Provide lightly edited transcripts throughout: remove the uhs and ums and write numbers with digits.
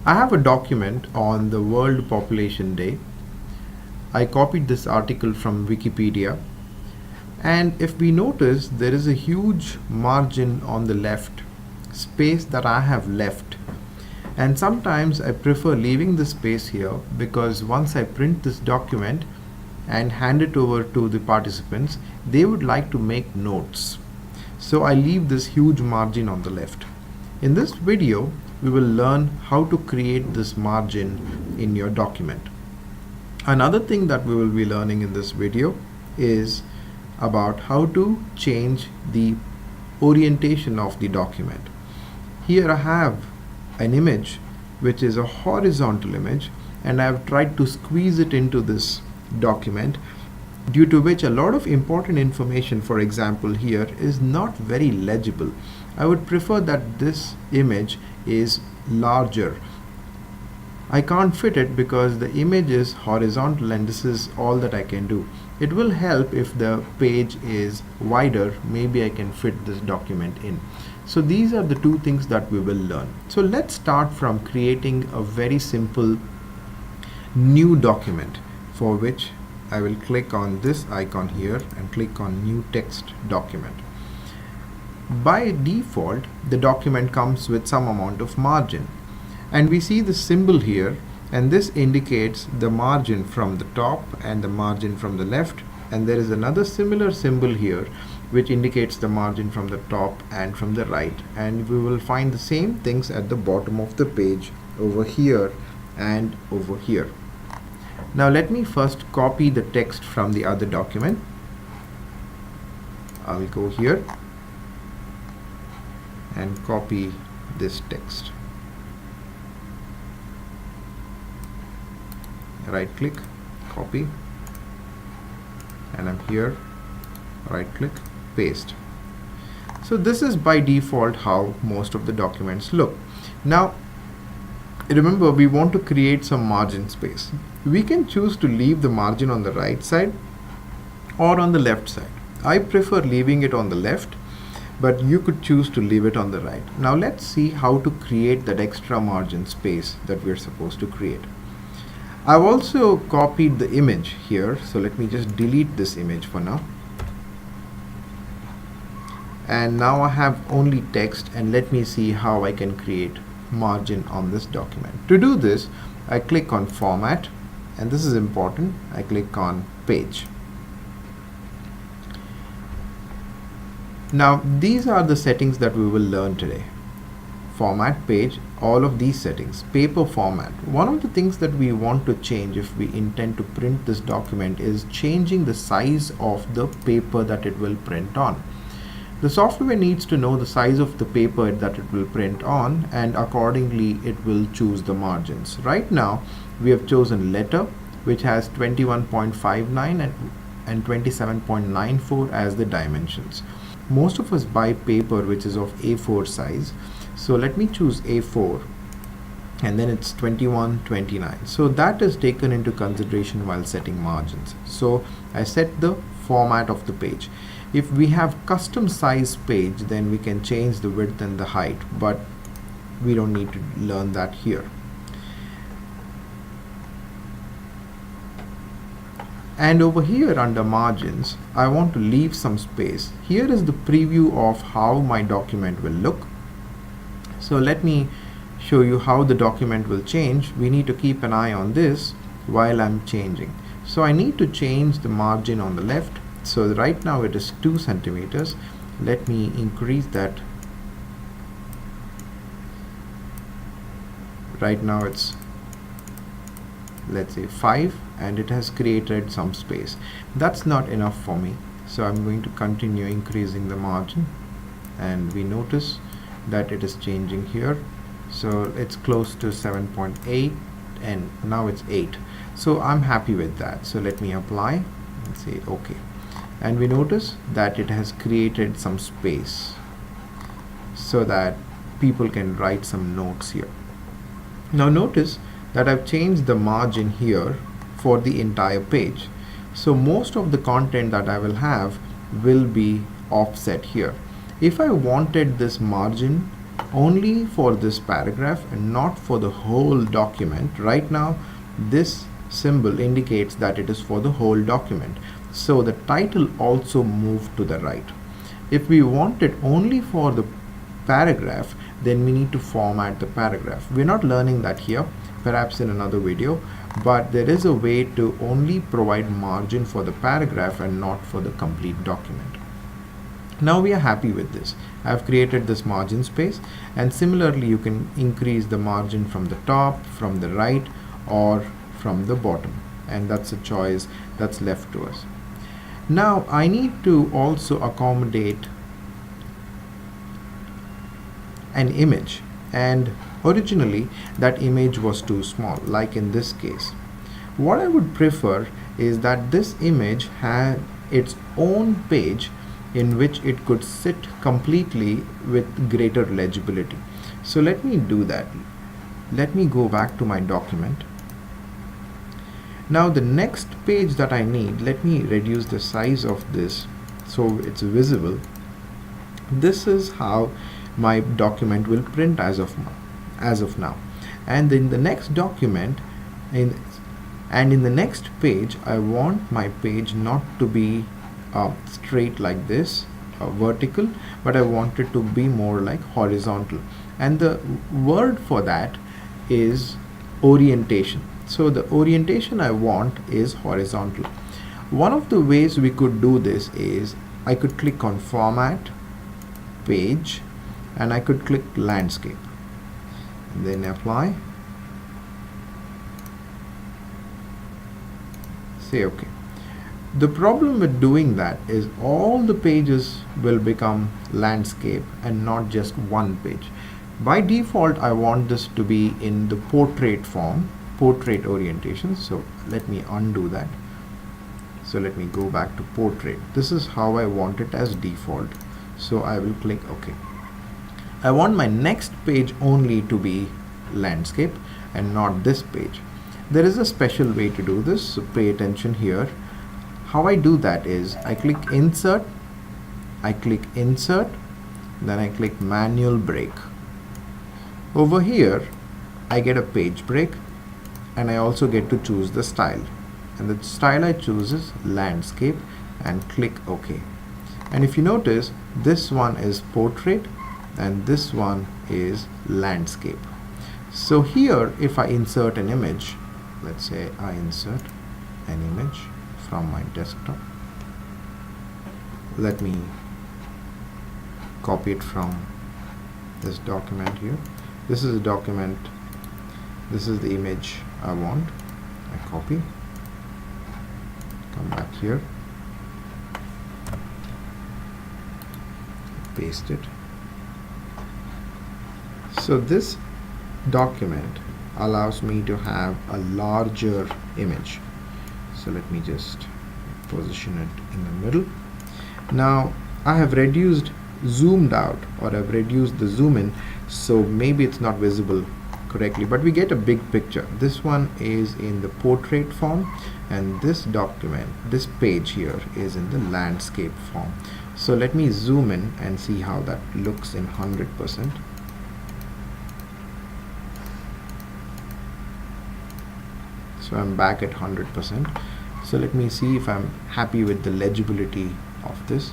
I have a document on the World Population Day. I copied this article from Wikipedia, and if we notice, there is a huge margin on the left, space that I have left. And sometimes I prefer leaving the space here because once I print this document and hand it over to the participants, they would like to make notes. So I leave this huge margin on the left. In this video, we will learn how to create this margin in your document. Another thing that we will be learning in this video is about how to change the orientation of the document. Here I have an image which is a horizontal image, and I have tried to squeeze it into this document, due to which a lot of important information, for example here, is not very legible. I would prefer that this image is larger. I can't fit it because the image is horizontal and this is all that I can do. It will help if the page is wider. Maybe I can fit this document in. So these are the two things that we will learn. So let's start from creating a very simple new document, for which I will click on this icon here and click on new text document. By default, the document comes with some amount of margin, and we see the symbol here, and this indicates the margin from the top and the margin from the left, and there is another similar symbol here which indicates the margin from the top and from the right, and we will find the same things at the bottom of the page over here and over here. Now let me first copy the text from the other document. I'll go here and copy this text. Right click, copy, and I'm here, right click, paste. So this is by default how most of the documents look. Now remember, we want to create some margin space. We can choose to leave the margin on the right side or on the left side. I prefer leaving it on the left, but you could choose to leave it on the right. Now let's see how to create that extra margin space that we're supposed to create. I've also copied the image here, so let me just delete this image for now. And now I have only text, and let me see how I can create margin on this document. To do this, I click on Format, and this is important. I click on Page. Now these are the settings that we will learn today. Format, Page, all of these settings. Paper format. One of the things that we want to change if we intend to print this document is changing the size of the paper that it will print on. The software needs to know the size of the paper that it will print on, and accordingly it will choose the margins. Right now we have chosen letter, which has 21.59 and 27.94 as the dimensions. Most of us buy paper which is of A4 size, so let me choose A4, and then it's 21.29. So that is taken into consideration while setting margins. So I set the format of the page. If we have custom size page, then we can change the width and the height, but we don't need to learn that here. And over here under margins, I want to leave some space. Here is the preview of how my document will look. So let me show you how the document will change. We need to keep an eye on this while I'm changing. So I need to change the margin on the left. So right now it is 2 centimeters. Let me increase that. Right now it's, let's say, 5, and it has created some space. That's not enough for me, so I'm going to continue increasing the margin, and we notice that it is changing here. So it's close to 7.8, and now it's 8. So I'm happy with that. So let me apply and say OK, and we notice that it has created some space so that people can write some notes here. Now notice that I've changed the margin here for the entire page. So most of the content that I will have will be offset here. If I wanted this margin only for this paragraph and not for the whole document. Right now this symbol indicates that it is for the whole document, so the title also moved to the right. If we want it only for the paragraph, then we need to format the paragraph. We're not learning that here, perhaps in another video, but there is a way to only provide margin for the paragraph and not for the complete document. Now we are happy with this. I've created this margin space, and similarly you can increase the margin from the top, from the right, or from the bottom, and that's a choice that's left to us. Now I need to also accommodate an image, and originally that image was too small, like in this case. What I would prefer is that this image had its own page in which it could sit completely with greater legibility. So let me do that. Let me go back to my document. Now the next page that I need, let me reduce the size of this so it's visible. This is how my document will print as of now. And in the next document, in the next page, I want my page not to be straight like this, vertical, but I want it to be more like horizontal, and the word for that is orientation. So the orientation I want is horizontal. One of the ways we could do this is I could click on format, page, and I could click landscape, and then apply, say OK. The problem with doing that is all the pages will become landscape and not just one page. By default I want this to be in the portrait form, portrait orientation. So let me undo that. So let me go back to portrait. This is how I want it as default. So I will click OK. I want my next page only to be landscape and not this page. There is a special way to do this, so pay attention here. How I do that is I click insert, then I click manual break. Over here I get a page break, and I also get to choose the style, and the style I choose is landscape, and click OK. And if you notice, this one is portrait and this one is landscape. So here if I insert an image, let's say I insert an image from my desktop. Let me copy it from this document here. This is a document, this is the image I want. I copy, come back here, paste it. So this document allows me to have a larger image. So let me just position it in the middle. Now I have zoomed out, or I've reduced the zoom in, so maybe it's not visible correctly, but we get a big picture. This one is in the portrait form, and this document, this page here, is in the landscape form. So let me zoom in and see how that looks in 100%. So I'm back at 100%. So let me see if I'm happy with the legibility of this.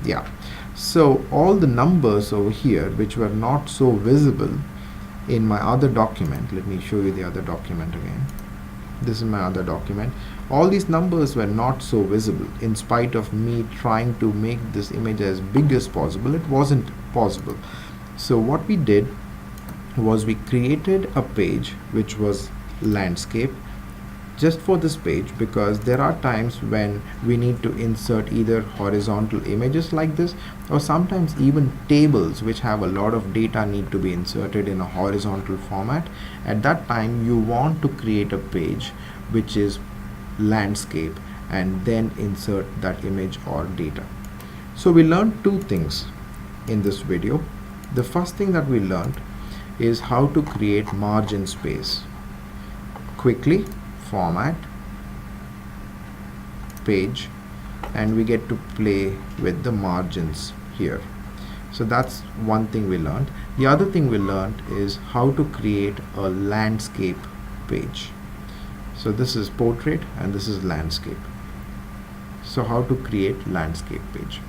Yeah, so all the numbers over here which were not so visible in my other document, let me show you the other document again. This is my other document. All these numbers were not so visible. In spite of me trying to make this image as big as possible, it wasn't possible. So what we did was we created a page which was landscape just for this page, because there are times when we need to insert either horizontal images like this, or sometimes even tables which have a lot of data need to be inserted in a horizontal format. At that time you want to create a page which is landscape and then insert that image or data. So we learned two things in this video. The first thing that we learned is how to create margin space quickly. Format, page, and we get to play with the margins here. So that's one thing we learned. The other thing we learned is how to create a landscape page. So this is portrait and this is landscape. So how to create landscape page.